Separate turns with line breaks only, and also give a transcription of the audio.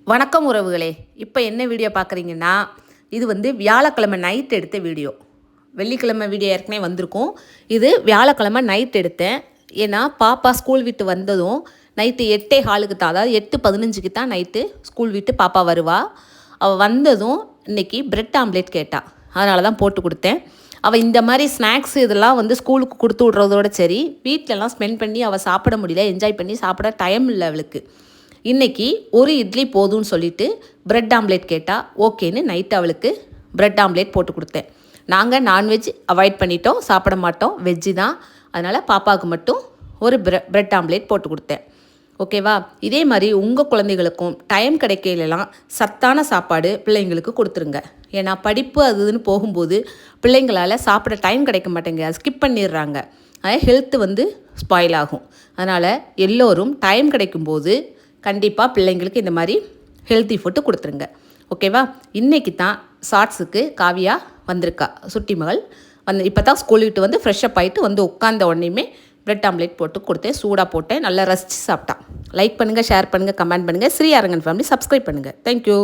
வணக்கம் உறவுகளே. இப்போ என்ன வீடியோ பார்க்குறீங்கன்னா, இது வியாழக்கிழமை நைட் எடுத்த வீடியோ. வெள்ளிக்கிழமை வீடியோ ஏற்கனவே வந்திருக்கும். இது வியாழக்கிழமை நைட் எடுத்தேன். ஏன்னா பாப்பா ஸ்கூல் விட்டு வந்ததும் நைட்டு 8:15க்கு தான், அதாவது 8:15க்கு தான் நைட்டு ஸ்கூல் விட்டு பாப்பா வருவா. அவள் வந்ததும் இன்றைக்கி பிரெட் ஆம்லேட் கேட்டாள். அதனால தான் போட்டு கொடுத்தேன். அவள் இந்த மாதிரி ஸ்நாக்ஸ் இதெல்லாம் ஸ்கூலுக்கு கொடுத்து விட்றதோட சரி, வீட்டிலலாம் ஸ்பெண்ட் பண்ணி அவள் சாப்பிட முடியல, என்ஜாய் பண்ணி சாப்பிட டைம் இல்லை அவளுக்கு. இன்றைக்கி ஒரு இட்லி போதும்னு சொல்லிவிட்டு ப்ரெட் ஆம்லேட் கேட்டால் ஓகேன்னு நைட்டு அவளுக்கு ப்ரெட் ஆம்லேட் போட்டு கொடுத்தேன். நாங்கள் நான்வெஜ் அவாய்ட் பண்ணிட்டோம், சாப்பிட மாட்டோம், வெஜ்ஜு தான். அதனால் பாப்பாவுக்கு மட்டும் ஒரு ப்ரெட் ஆம்லேட் போட்டு கொடுத்தேன். ஓகேவா? இதே மாதிரி உங்கள் குழந்தைகளுக்கும் டைம் கிடைக்கலாம் சத்தான சாப்பாடு பிள்ளைங்களுக்கு கொடுத்துருங்க. ஏன்னா படிப்பு அதுன்னு போகும்போது பிள்ளைங்களால் சாப்பிட டைம் கிடைக்க மாட்டேங்க, அதை ஸ்கிப் பண்ணிடுறாங்க. அதனால் ஹெல்த்து ஸ்பாயில் ஆகும். அதனால் எல்லோரும் டைம் கிடைக்கும்போது கண்டிப்பாக பிள்ளைங்களுக்கு இந்த மாதிரி ஹெல்த்தி ஃபுட்டு கொடுத்துருங்க. ஓகேவா? இன்றைக்கி தான் ஷார்ட்ஸுக்கு காவியா வந்திருக்கா, சுட்டி மகள் இப்போ தான் ஸ்கூல் விட்டு ஃப்ரெஷ்ஷப் ஆகிட்டு உட்காந்த உடனேயுமே ப்ரெட் ஆம்லேட் போட்டு கொடுத்தேன். சூடாக போட்டேன், நல்லா ரசித்து சாப்பிட்டான். லைக் பண்ணுங்கள், ஷேர் பண்ணுங்கள், கமெண்ட் பண்ணுங்கள். ஸ்ரீ அரங்கன் ஃபேமிலி சப்ஸ்கிரைப் பண்ணுங்கள். தேங்க்யூ.